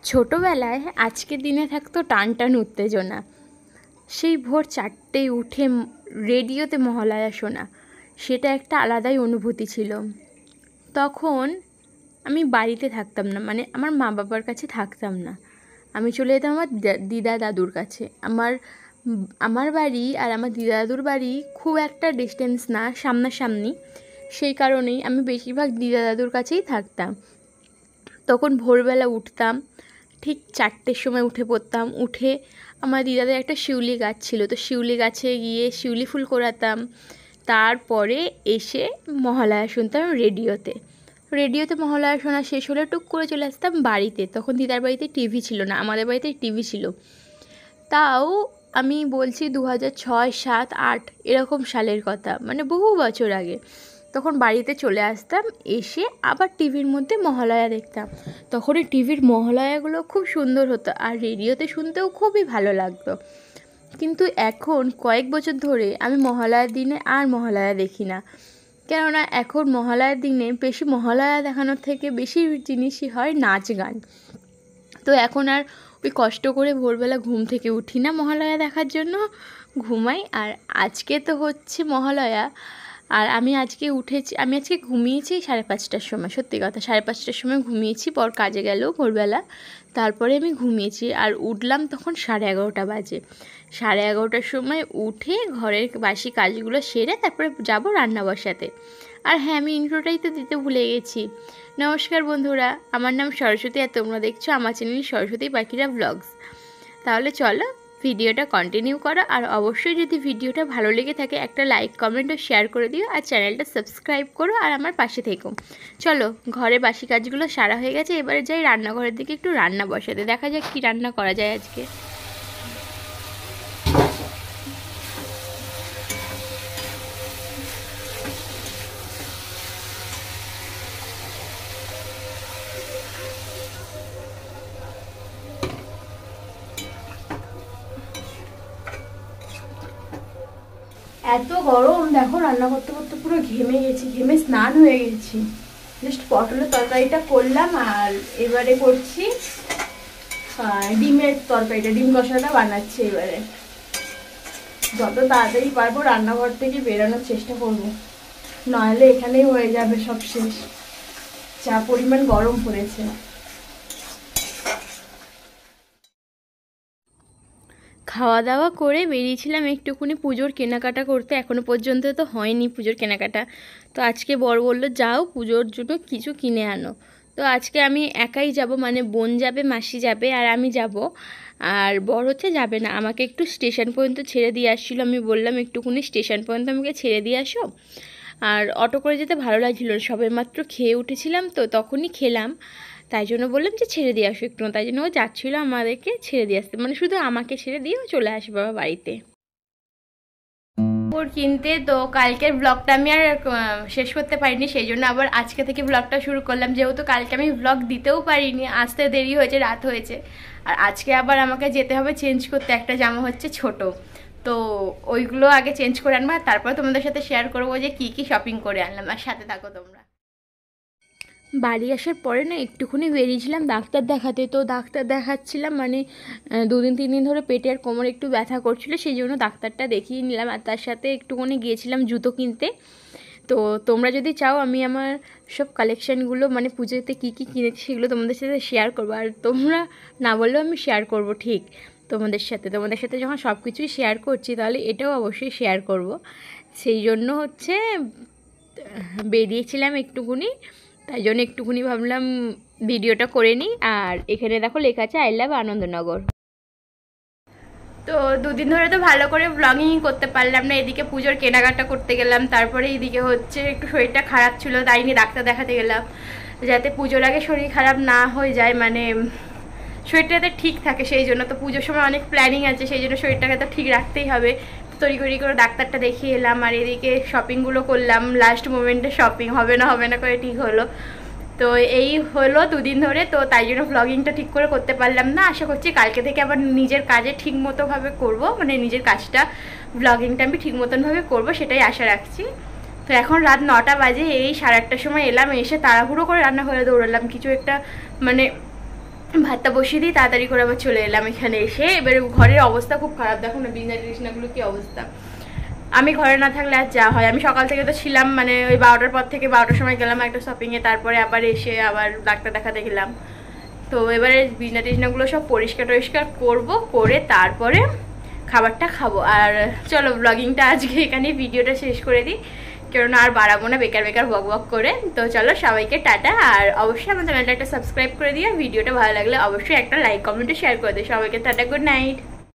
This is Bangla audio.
ছোটোবেলায় আজকের দিনে থাকতো টান টান উত্তেজনা। সেই ভোর 4টেয় উঠে রেডিওতে মহালয়া শোনা, সেটা একটা আলাদাই অনুভূতি ছিল। তখন আমি বাড়িতে থাকতাম না, মানে আমার মা বাবার কাছে থাকতাম না। আমি চলে যেতাম আমার দিদা দাদুর কাছে। আমার বাড়ি আর আমার দিদা দাদুর বাড়ি খুব একটা ডিস্টেন্স না, সামনাসামনি। সেই কারণেই আমি বেশিরভাগ দিদা দাদুর কাছেই থাকতাম। তখন ভোরবেলা উঠতাম, ঠিক 4টের সময় উঠে পড়তাম। উঠে আমার দিদাদের একটা শিউলি গাছ ছিল, তো শিউলি গাছে গিয়ে শিউলি ফুল কোড়াতাম। তারপরে এসে মহালয়া শুনতাম রেডিওতে মহালয়া শোনা শেষ হলে টুক করে চলে আসতাম বাড়িতে। তখন দিদার বাড়িতে টিভি ছিল না, আমাদের বাড়িতে টিভি ছিল। তাও আমি বলছি 2006, 7, 8 এরকম সালের কথা, মানে বহু বছর আগে। তখন বাড়িতে চলে আসতাম, এসে আবার টিভির মধ্যে মহালয়া দেখতাম। তখন এই টিভির মহালয়াগুলো খুব সুন্দর হতো, আর রেডিওতে শুনতেও খুবই ভালো লাগতো। কিন্তু এখন কয়েক বছর ধরে আমি মহালয়ার দিনে আর মহালয়া দেখি না। কেননা এখন মহালয়ার দিনে বেশি মহালয়া দেখানোর থেকে বেশি জিনিসই হয় নাচ গান। তো এখন আর ওই কষ্ট করে ভোরবেলা ঘুম থেকে উঠি না মহালয়া দেখার জন্য, ঘুমাই। আর আজকে তো হচ্ছে মহালয়া, আর আমি আজকে ঘুমিয়েছি 5:30টার সময়। সত্যি কথা, 5:30টার সময় ঘুমিয়েছি, পর কাজে গেল ভোরবেলা। তারপরে আমি ঘুমিয়েছি আর উঠলাম তখন 11:30 বাজে। 11:30টার সময় উঠে ঘরের বাসি কাজগুলো সেরে তারপরে যাব রান্না বসাতে। আর হ্যাঁ, আমি ইন্ট্রোটাই তো দিতে ভুলে গেছি। নমস্কার বন্ধুরা, আমার নাম সরস্বতী, আর তোমরা দেখছো আমার চ্যানেল সরস্বতী পাখিরা ব্লগস। তাহলে চলো ভিডিওটা কন্টিনিউ করো, আর অবশ্যই যদি ভিডিওটা ভালো লেগে থাকে একটা লাইক, কমেন্ট ও শেয়ার করে দিও, আর চ্যানেলটা সাবস্ক্রাইব করো, আর আমার পাশে থেকো। চলো, ঘরে বাসি কাজগুলো সারা হয়ে গেছে, এবারে যাই রান্নাঘরের দিকে একটু রান্না বসাতে। দেখা যাক কী রান্না করা যায় আজকে। এত গরম, দেখো রান্না করতে করতে পুরো ঘেমে গেছি, ঘেমে স্নান হয়ে গেছি। জাস্ট পটলের তরকারিটা করলাম, আর এবারে করছি ডিমের তরকারিটা, ডিম কষাটা বানাচ্ছি। এবারে যত তাড়াতাড়ি পারবো রান্নাঘর থেকে বেরোনোর চেষ্টা করবো, নাহলে এখানেই হয়ে যাবে সব শেষ। যা পরিমাণ গরম পড়েছে। খাওয়া দাওয়া করে বেরিয়েছিলাম একটুখানি পুজোর কেনাকাটা করতে। এখনও পর্যন্ত তো হয়নি পুজোর কেনাকাটা। তো আজকে বর বললো যাও পুজোর জন্য কিছু কিনে আনো। তো আজকে আমি একাই যাব, মানে বোন যাবে, মাসি যাবে, আর আমি যাব। আর বর হচ্ছে যাবে না, আমাকে একটু স্টেশন পর্যন্ত ছেড়ে দিয়ে আসছিলো। আমি বললাম একটুখানি স্টেশন পর্যন্ত আমাকে ছেড়ে দিয়ে আসো। আর অটো করে যেতে ভালো লাগছিলো না, সবে মাত্র খেয়ে উঠেছিলাম, তো তখনই খেলাম। তাই জন্য বললাম যে ছেড়ে দিয়ে আসো একটু। তাই জন্য ও যাচ্ছিলো আমাদেরকে ছেড়ে দিয়ে আসতে, মানে শুধু আমাকে ছেড়ে দিয়ে ও চলে আসবে বাবা বাড়িতে ওর কিনতে। তো কালকের ব্লগটা আমি আর শেষ করতে পারিনি, সেই জন্য আবার আজকে থেকে ব্লগটা শুরু করলাম। যেহেতু কালকে আমি ব্লগ দিতেও পারিনি, আসতে দেরি হয়েছে, রাত হয়েছে। আর আজকে আবার আমাকে যেতে হবে চেঞ্জ করতে, একটা জামা হচ্ছে ছোট, তো ওইগুলো আগে চেঞ্জ করে আনবো, তারপর তোমাদের সাথে শেয়ার করবো যে কী কী শপিং করে আনলাম। আর সাথে থাকো তোমরা। বাড়ি আসার পরে না একটুখানি বেরিয়েছিলাম ডাক্তার দেখাতে। তো ডাক্তার দেখাচ্ছিলাম, মানে 2-3 দিন ধরে পেটে আর কোমরে একটু ব্যথা করছিলো, সেই জন্য ডাক্তারটা দেখিয়ে নিলাম। আর তার সাথে একটুখানি গিয়েছিলাম জুতো কিনতে। তো তোমরা যদি চাও আমি আমার সব কালেকশানগুলো, মানে পুজোতে কী কী কিনেছি সেগুলো তোমাদের সাথে শেয়ার করবো। আর তোমরা না বললেও আমি শেয়ার করবো ঠিক তোমাদের সাথে যখন সব কিছুই শেয়ার করছি, তাহলে এটাও অবশ্যই শেয়ার করব। সেই জন্য হচ্ছে বেরিয়েছিলাম একটুখানি, তাই জন্য একটুখানি ভাবলাম ভিডিওটা করে নিই। আর এখানে দেখো লেখা আছে আই লাভ আনন্দনগর। তো 2 দিন ধরে তো ভালো করে ব্লগিং করতে পারলাম না, এদিকে পুজোর কেনাকাটা করতে গেলাম, তারপরে এইদিকে হচ্ছে একটু শরীরটা খারাপ ছিল, তাই নিয়ে ডাক্তার দেখাতে গেলাম, যাতে পুজোর আগে শরীর খারাপ না হয়ে যায়, মানে শরীরটা যাতে ঠিক থাকে। সেই জন্য তো পুজোর সময় অনেক প্ল্যানিং আছে, সেই জন্য শরীরটাকে তো ঠিক রাখতেই হবে। তড়িঘড়ি করে ডাক্তারটা দেখিয়ে এলাম, আর এদিকে শপিংগুলো করলাম। লাস্ট মোমেন্টে শপিং হবে না করে ঠিক হলো। তো এই হলো 2 দিন ধরে, তো তাই জন্য ব্লগিংটা ঠিক করে করতে পারলাম না। আশা করছি কালকে থেকে আবার নিজের কাজে ঠিক মতোভাবে করবো, মানে নিজের কাজটা ব্লগিংটা আমি ঠিক মতনভাবে করবো, সেটাই আশা রাখছি। তো এখন রাত 9টা বাজে, এই 8:30টার সময় এলাম, এসে তাড়াহুড়ো করে রান্নাঘরে দৌড়ালাম। কিছু একটা মানে ভাতটা বসিয়ে দিই, তাড়াতাড়ি করে আবার চলে এলাম এখানে এসে। এবারে ঘরের অবস্থা খুব খারাপ, দেখো না বিছনা টিছনাগুলো কি অবস্থা। আমি ঘরে না থাকলে আর যা হয়, আমি সকাল থেকে তো ছিলাম, মানে ওই 12টার পর থেকে 12টার সময় গেলাম একটা শপিংয়ে, তারপরে আবার এসে আবার ডাক্তার দেখাতে গেলাম। তো এবারে বিছনা টিছনাগুলো সব পরিষ্কার টরিষ্কার করবো, করে তারপরে খাবারটা খাবো। আর চলো ব্লগিংটা আজকে এখানে ভিডিওটা শেষ করে দিই, কেননা আর বাড়াবো না বেকার বেকার বক বক করে। তো চলো সবাইকে টাটা, আর অবশ্যই আমার চ্যানেলটা একটা সাবস্ক্রাইব করে দিও। ভিডিওটা ভালো লাগলে অবশ্যই একটা লাইক কমেন্টে শেয়ার করে দিও। সবাইকে টাটা, গুড নাইট।